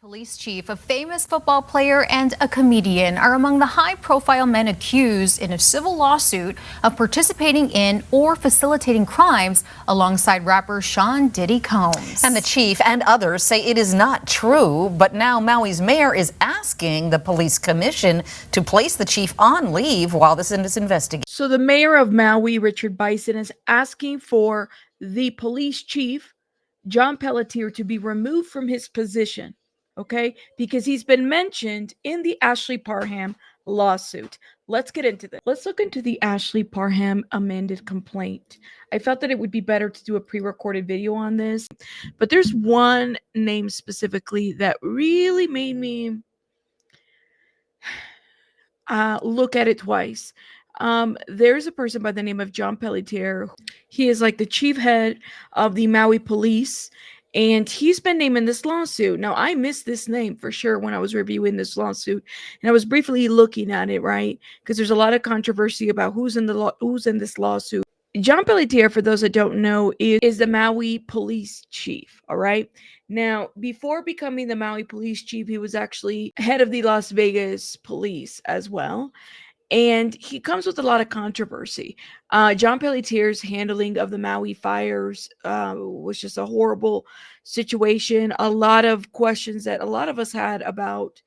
Police chief, a famous football player, and a comedian are among the high-profile men accused in a civil lawsuit of participating in or facilitating crimes alongside rapper Sean Diddy Combs. And the chief and others say it is not true, but now Maui's mayor is asking the police commission to place the chief on leave while this is investigated. So the mayor of Maui, Richard Bissen, is asking for the police chief, John Pelletier, to be removed from his position. Okay, because he's been mentioned in the Ashley Parham lawsuit. Let's get into this. Let's look into the Ashley Parham amended complaint. I felt that it would be better to do a pre-recorded video on this, but there's one name specifically that really made me look at it twice. There's a person by the name of John Pelletier. He is like the chief head of the Maui police, and he's been named in this lawsuit. Now, I missed this name for sure when I was reviewing this lawsuit, and I was briefly looking at it, right? Because there's a lot of controversy about who's in this lawsuit. John Pelletier, for those that don't know, is the Maui police chief, all right? Now, before becoming the Maui police chief, he was actually head of the Las Vegas police as well. And he comes with a lot of controversy. John Pelletier's handling of the Maui fires was just a horrible situation. A lot of questions that a lot of us had about,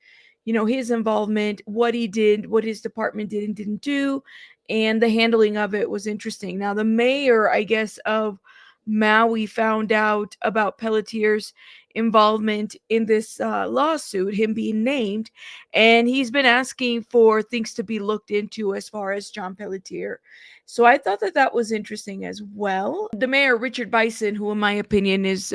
his involvement, what he did, what his department did and didn't do, and the handling of it was interesting. Now, the mayor, I guess, of Maui found out about Pelletier's involvement in this lawsuit, him being named, and he's been asking for things to be looked into as far as John Pelletier. So I thought that that was interesting as well. The mayor, Richard Bissen, who in my opinion is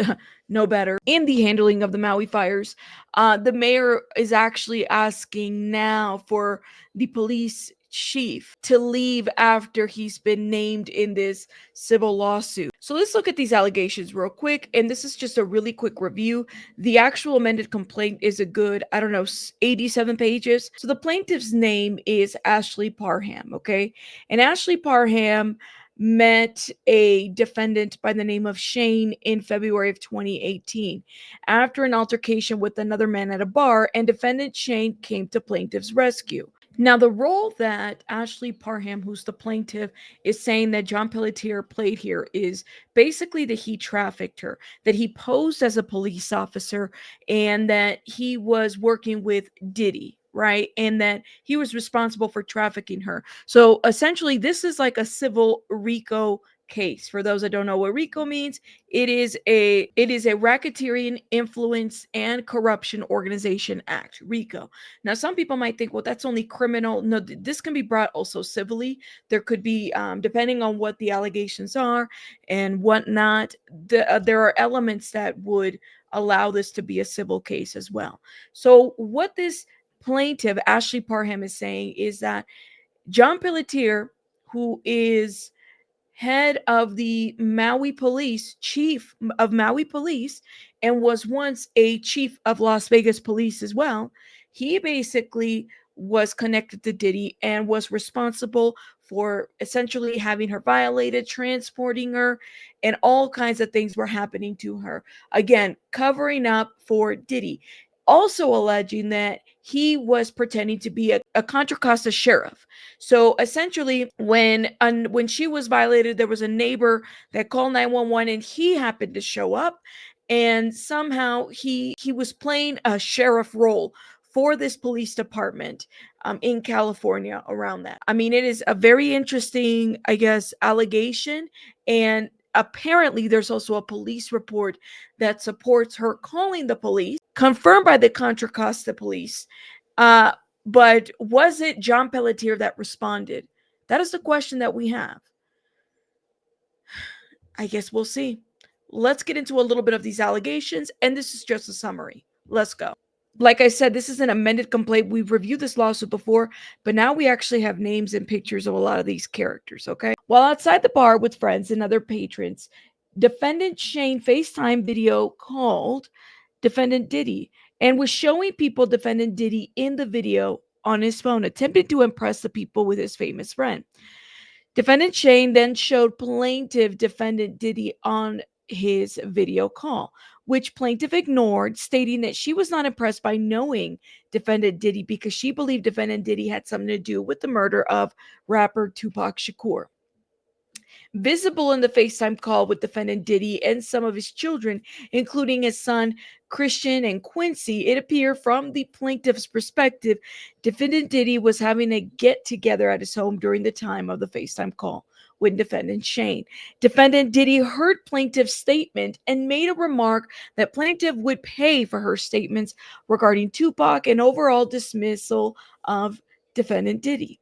no better in the handling of the Maui fires, the mayor is actually asking now for the police chief to leave after he's been named in this civil lawsuit. So let's look at these allegations real quick, and this is just a really quick review. The actual amended complaint is a good, 87 pages. So the plaintiff's name is Ashley Parham, okay? And Ashley Parham met a defendant by the name of Shane in February of 2018 after an altercation with another man at a bar, and defendant Shane came to plaintiff's rescue. Now, the role that Ashley Parham, who's the plaintiff, is saying that John Pelletier played here is basically that he trafficked her, that he posed as a police officer, and that he was working with Diddy, right? And that he was responsible for trafficking her. So essentially, this is like a civil RICO case. For those that don't know what RICO means, it is a racketeering, influence, and corruption organization act, RICO. Now, some people might think, well, that's only criminal. No, this can be brought also civilly. There could be, depending on what the allegations are and whatnot, there are elements that would allow this to be a civil case as well. So what this plaintiff, Ashley Parham, is saying is that John Pelletier, who is head of the Maui police, chief of Maui police, and was once a chief of Las Vegas police as well, he basically was connected to Diddy and was responsible for essentially having her violated, transporting her, and all kinds of things were happening to her. Again, covering up for Diddy. Also alleging that he was pretending to be a Contra Costa sheriff. So essentially, when she was violated, there was a neighbor that called 911, and he happened to show up, and somehow he was playing a sheriff role for this police department in California around that. I mean, it is a very interesting, I guess, allegation, and apparently there's also a police report that supports her calling the police, confirmed by the Contra Costa police. But was it John Pelletier that responded? That is the question that we have. I guess we'll see. Let's get into a little bit of these allegations, and this is just a summary. Let's go. Like I said, this is an amended complaint. We've reviewed this lawsuit before, but now we actually have names and pictures of a lot of these characters, okay? While outside the bar with friends and other patrons, defendant Shane FaceTime video called defendant Diddy and was showing people defendant Diddy in the video on his phone, attempting to impress the people with his famous friend. Defendant Shane then showed plaintiff defendant Diddy on his video call. which plaintiff ignored, stating that she was not impressed by knowing defendant Diddy because she believed defendant Diddy had something to do with the murder of rapper Tupac Shakur. Visible in the FaceTime call with defendant Diddy and some of his children, including his son Christian and Quincy, it appeared from the plaintiff's perspective, defendant Diddy was having a get-together at his home during the time of the FaceTime call with defendant Shane. Defendant Diddy heard plaintiff's statement and made a remark that plaintiff would pay for her statements regarding Tupac and overall dismissal of defendant Diddy.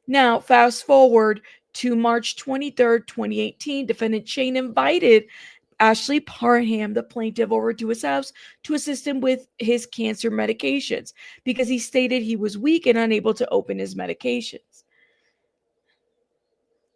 Now, fast forward to March 23rd, 2018, defendant Shane invited Ashley Parham, the plaintiff, over to his house to assist him with his cancer medications because he stated he was weak and unable to open his medications.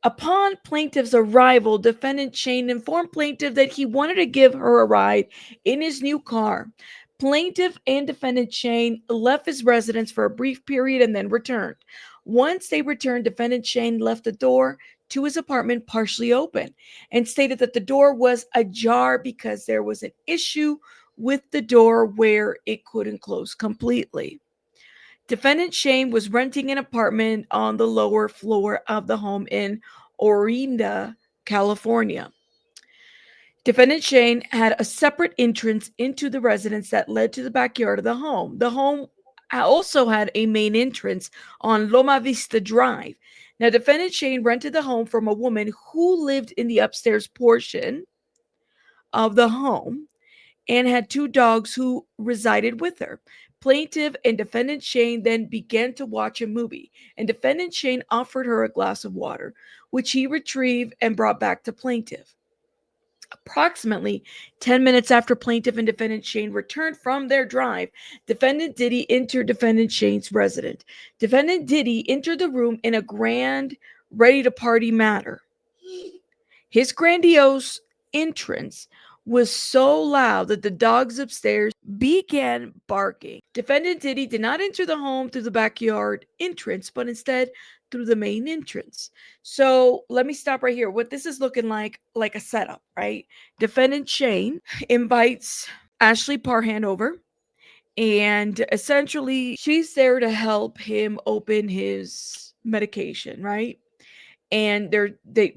Upon plaintiff's arrival, defendant Shane informed plaintiff that he wanted to give her a ride in his new car. Plaintiff and defendant Shane left his residence for a brief period and then returned. Once they returned, defendant Shane left the door to his apartment partially open and stated that the door was ajar because there was an issue with the door where it couldn't close completely. Defendant Shane was renting an apartment on the lower floor of the home in Orinda, California. Defendant Shane had a separate entrance into the residence that led to the backyard of the home. The home also had a main entrance on Loma Vista Drive. Now, defendant Shane rented the home from a woman who lived in the upstairs portion of the home and had two dogs who resided with her. Plaintiff and defendant Shane then began to watch a movie, and defendant Shane offered her a glass of water, which he retrieved and brought back to plaintiff. Approximately 10 minutes after plaintiff and defendant Shane returned from their drive, defendant Diddy entered defendant Shane's residence. Defendant Diddy entered the room in a grand, ready-to-party manner. His grandiose entrance was so loud that the dogs upstairs began barking. Defendant Diddy did not enter the home through the backyard entrance, but instead through the main entrance. So let me stop right here. What this is looking like a setup, right? Defendant Shane invites Ashley Parham over, and essentially she's there to help him open his medication, right? And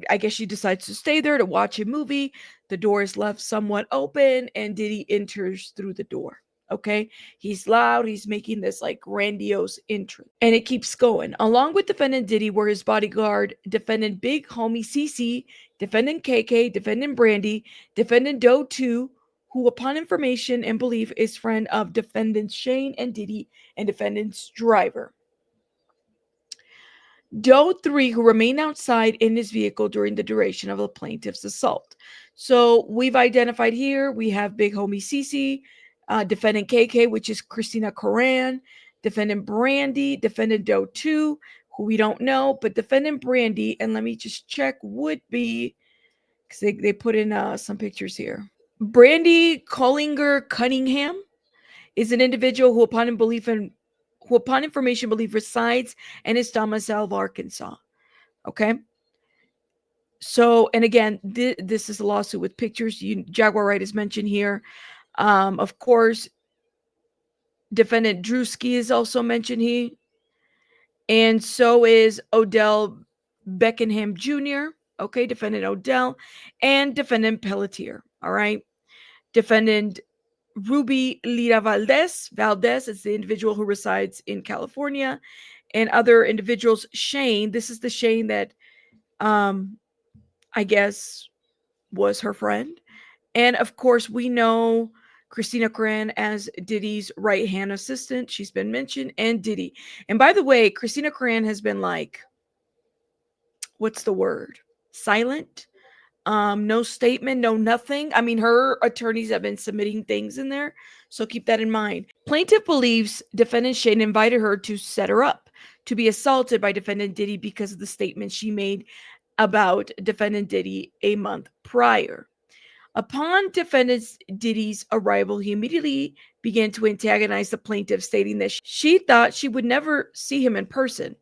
I guess she decides to stay there to watch a movie. The door is left somewhat open and Diddy enters through the door. Okay, he's loud, he's making this like grandiose entrance, and it keeps going. Along with defendant Diddy were his bodyguard, defendant Big Homie CC, defendant KK, defendant Brandy, defendant Doe 2, who upon information and belief is friend of defendants Shane and Diddy, and defendant's driver. Doe 3, who remained outside in his vehicle during the duration of the plaintiff's assault. So we've identified here, we have Big Homie CC, defendant KK, which is Christina Coran, defendant Brandy, defendant Doe 2, who we don't know, but defendant Brandy, and let me just check, would be, because they put in some pictures here. Brandy Collinger Cunningham is an individual who upon information belief resides in his domicile, Arkansas. Okay. So, and again, this is a lawsuit with pictures. Jaguar Wright is mentioned here. Of course, defendant Drewski is also mentioned here. And so is Odell Beckenham Jr. Okay, defendant Odell and defendant Pelletier. All right. Defendant Ruby Lira Valdez. Valdez is the individual who resides in California, and other individuals. Shane, this is the Shane that I guess was her friend. And of course, we know Christina Coran as Diddy's right-hand assistant. She's been mentioned, and Diddy. And by the way, Christina Coran has been like, what's the word? Silent. No statement, no nothing. I mean, her attorneys have been submitting things in there, so keep that in mind. Plaintiff believes defendant Shane invited her to set her up to be assaulted by defendant Diddy because of the statement she made about defendant Diddy a month prior. Upon defendant Diddy's arrival, he immediately began to antagonize the plaintiff, stating that she thought she would never see him in person,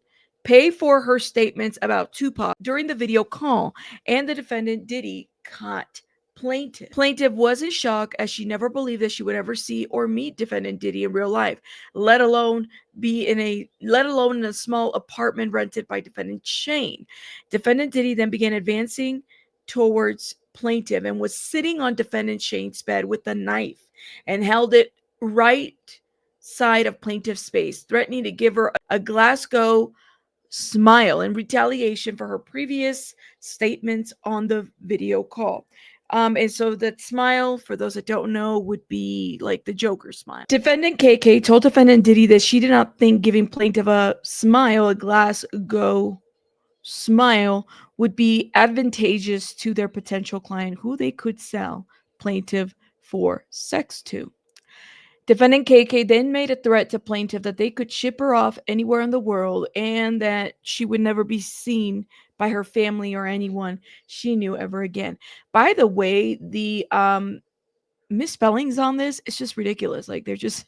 pay for her statements about Tupac during the video call, and the defendant Diddy caught plaintiff. Plaintiff was in shock as she never believed that she would ever see or meet defendant Diddy in real life, let alone in a small apartment rented by defendant Shane. Defendant Diddy then began advancing towards plaintiff and was sitting on defendant Shane's bed with a knife and held it right side of plaintiff's face, threatening to give her a Glasgow smile in retaliation for her previous statements on the video call. And so that smile, for those that don't know, would be like the Joker smile. Defendant KK told defendant Diddy that she did not think giving plaintiff a smile, a Glasgow smile, would be advantageous to their potential client, who they could sell plaintiff for sex to. Defendant KK then made a threat to plaintiff that they could ship her off anywhere in the world and that she would never be seen by her family or anyone she knew ever again. By the way, the misspellings on this, it's just ridiculous. Like, there's just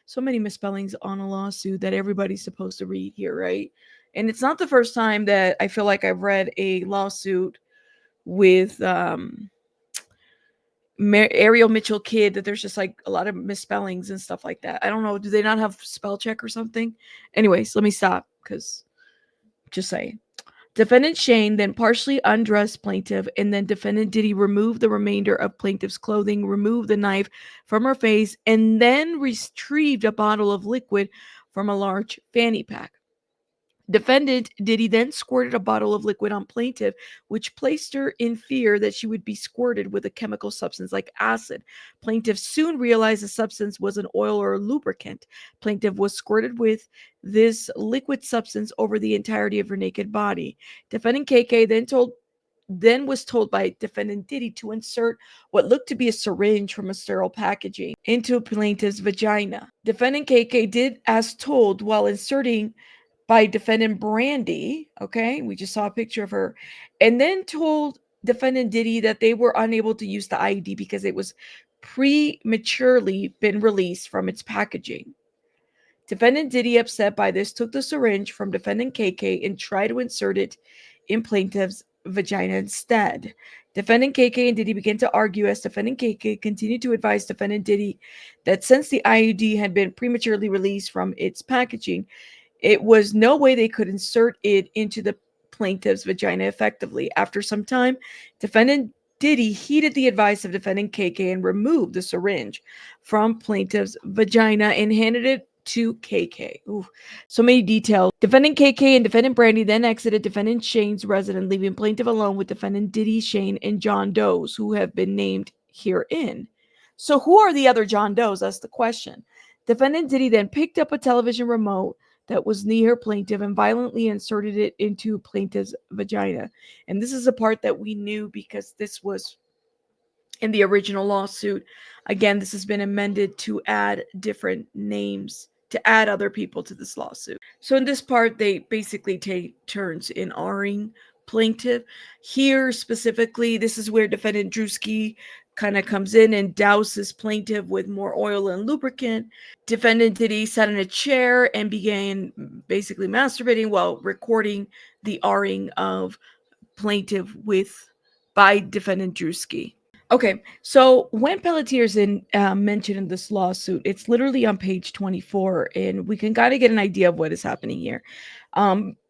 so many misspellings on a lawsuit that everybody's supposed to read here, right? And it's not the first time that I feel like I've read a lawsuit with Ariel Mitchell Kid that there's just like a lot of misspellings and stuff like that. I don't know. Do they not have spell check or something? Anyways, let me stop because just saying. Defendant Shane then partially undressed plaintiff, and then defendant Diddy removed the remainder of plaintiff's clothing, removed the knife from her face, and then retrieved a bottle of liquid from a large fanny pack. Defendant Diddy then squirted a bottle of liquid on plaintiff, which placed her in fear that she would be squirted with a chemical substance like acid. Plaintiff soon realized the substance was an oil or a lubricant. Plaintiff was squirted with this liquid substance over the entirety of her naked body. Defendant KK then was told by defendant Diddy to insert what looked to be a syringe from a sterile packaging into plaintiff's vagina. Defendant KK did as told while inserting by defendant Brandy, okay, we just saw a picture of her, and then told defendant Diddy that they were unable to use the IUD because it was prematurely been released from its packaging. Defendant Diddy, upset by this, took the syringe from defendant KK and tried to insert it in plaintiff's vagina instead. Defendant KK and Diddy began to argue as defendant KK continued to advise defendant Diddy that since the IUD had been prematurely released from its packaging, it was no way they could insert it into the plaintiff's vagina effectively. After some time, defendant Diddy heeded the advice of defendant KK and removed the syringe from plaintiff's vagina and handed it to KK. Ooh, so many details. Defendant KK and defendant Brandy then exited defendant Shane's residence, leaving plaintiff alone with defendant Diddy, Shane, and John Doe's, who have been named herein. So who are the other John Doe's? That's the question. Defendant Diddy then picked up a television remote that was near plaintiff and violently inserted it into plaintiff's vagina. And this is a part that we knew because this was in the original lawsuit. Again, this has been amended to add different names, to add other people to this lawsuit. So in this part, they basically take turns in R-ing plaintiff. Here specifically, this is where defendant Drewski kind of comes in and douses plaintiff with more oil and lubricant. Defendant Diddy sat in a chair and began basically masturbating while recording the R-ing of plaintiff by defendant Drewski. Okay, so when Pelletier is mentioned in this lawsuit, it's literally on page 24, and we can kind of get an idea of what is happening here.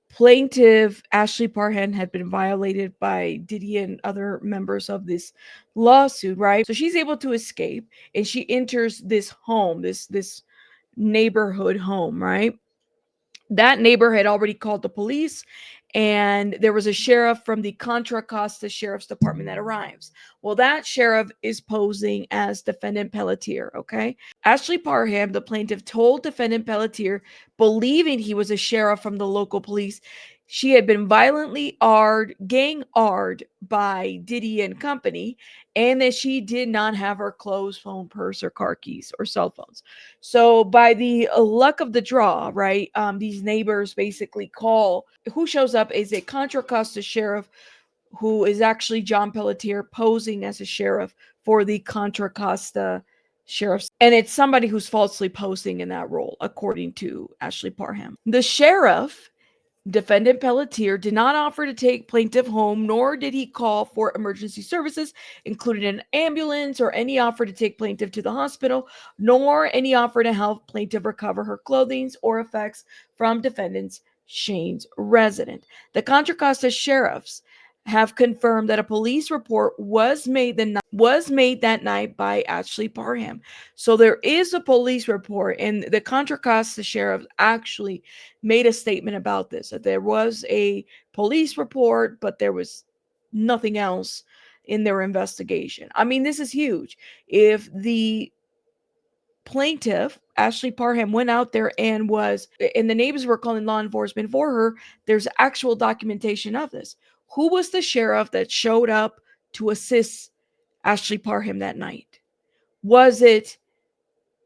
Plaintiff Ashley Parham had been violated by Diddy and other members of this lawsuit, right? So she's able to escape, and she enters this home, this neighborhood home, right? That neighbor had already called the police, and there was a sheriff from the Contra Costa Sheriff's Department that arrives. Well, that sheriff is posing as defendant Pelletier, okay? Ashley Parham, the plaintiff, told defendant Pelletier, believing he was a sheriff from the local police, she had been violently gang-arred by Diddy and company, and that she did not have her clothes, phone, purse, or car keys, or cell phones. So by the luck of the draw, right, these neighbors basically call. Who shows up is a Contra Costa sheriff who is actually John Pelletier posing as a sheriff for the Contra Costa sheriffs. And it's somebody who's falsely posing in that role, according to Ashley Parham. The sheriff Defendant Pelletier did not offer to take plaintiff home, nor did he call for emergency services, including an ambulance or any offer to take plaintiff to the hospital, nor any offer to help plaintiff recover her clothing or effects from defendant's Shane's resident. The Contra Costa sheriffs have confirmed that a police report was made that night by Ashley Parham. So there is a police report, and the Contra Costa sheriff actually made a statement about this, that there was a police report, but there was nothing else in their investigation. I mean, this is huge. If the plaintiff, Ashley Parham, went out there and the neighbors were calling law enforcement for her, there's actual documentation of this. Who was the sheriff that showed up to assist Ashley Parham that night? Was it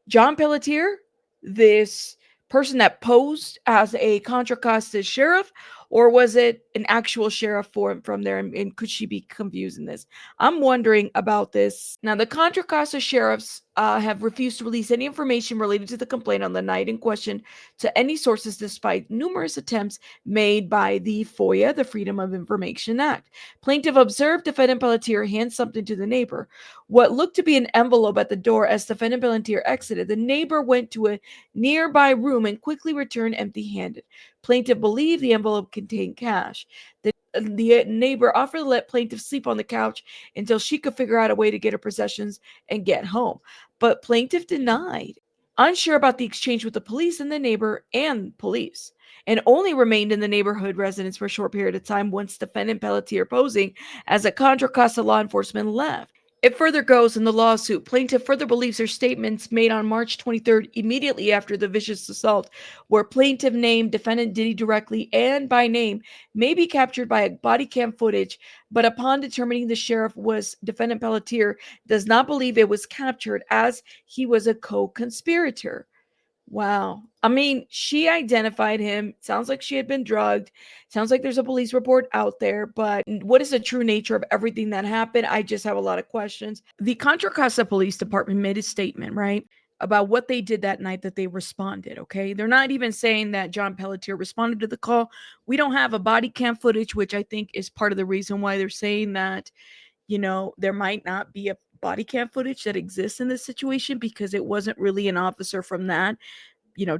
John Pelletier, this person that posed as a Contra Costa sheriff, or was it an actual sheriff from there? And could she be confusing this? I'm wondering about this. Now, the Contra Costa sheriffs have refused to release any information related to the complaint on the night in question to any sources, despite numerous attempts made by the FOIA, the Freedom of Information Act. Plaintiff observed defendant Pelletier hand something to the neighbor. What looked to be an envelope at the door as defendant Pelletier exited. The neighbor went to a nearby room and quickly returned empty-handed. Plaintiff believed the envelope contained cash. The neighbor offered to let plaintiff sleep on the couch until she could figure out a way to get her possessions and get home. But plaintiff denied, unsure about the exchange with the police and the neighbor and police, and only remained in the neighborhood residence for a short period of time once defendant Pelletier, posing as a Contra Costa law enforcement, left. It further goes in the lawsuit. Plaintiff further believes her statements made on March 23rd, immediately after the vicious assault, where plaintiff named defendant Diddy directly and by name, may be captured by a body cam footage, but upon determining the sheriff was defendant Pelletier, does not believe it was captured as he was a co-conspirator. Wow. I mean, she identified him. Sounds like she had been drugged. Sounds like there's a police report out there, but what is the true nature of everything that happened? I just have a lot of questions. The Contra Costa Police Department made a statement, right, about what they did that night, that they responded, okay? They're not even saying that John Pelletier responded to the call. We don't have a body cam footage, which I think is part of the reason why they're saying that, there might not be a body cam footage that exists in this situation, because it wasn't really an officer from that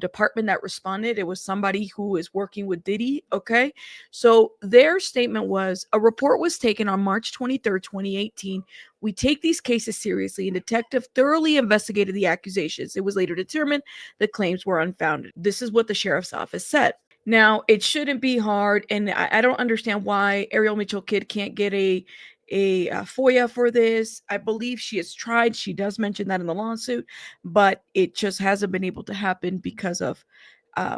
department that responded. It was somebody who is working with Diddy. Okay. So their statement was, a report was taken on March 23rd, 2018. We take these cases seriously, and detective thoroughly investigated the accusations. It was later determined the claims were unfounded. This is what the sheriff's office said. Now, it shouldn't be hard, and I don't understand why Ariel Mitchell Kidd can't get a FOIA for this. I believe she has tried. She does mention that in the lawsuit, but it just hasn't been able to happen because of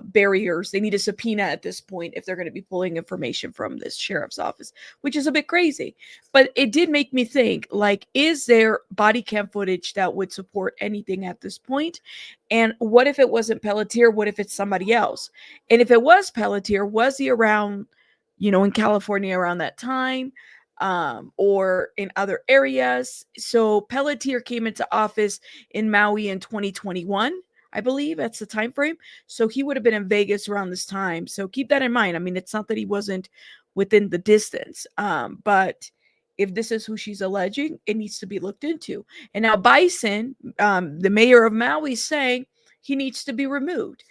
barriers. They need a subpoena at this point if they're going to be pulling information from this sheriff's office, which is a bit crazy. But it did make me think, like, is there body cam footage that would support anything at this point? And what if it wasn't Pelletier? What if it's somebody else? And if it was Pelletier, was he around, in California around that time? Or in other areas. So Pelletier came into office in Maui in 2021, I believe that's the time frame. So he would have been in Vegas around this time. So keep that in mind. I mean, it's not that he wasn't within the distance, but if this is who she's alleging, it needs to be looked into. And now Bissen, the mayor of Maui, is saying he needs to be removed.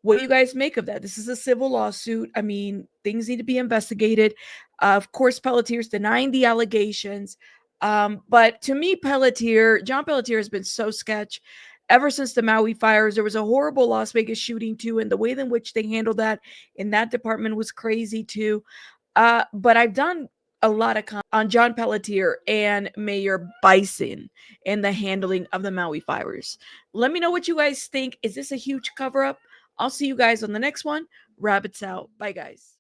What do you guys make of that? This is a civil lawsuit. I mean, things need to be investigated. Of course, Pelletier's denying the allegations. But to me, John Pelletier has been so sketch ever since the Maui fires. There was a horrible Las Vegas shooting too, and the way in which they handled that in that department was crazy too. But I've done a lot of on John Pelletier and Mayor Bissen and the handling of the Maui fires. Let me know what you guys think. Is this a huge cover-up? I'll see you guys on the next one. Rabbits out. Bye, guys.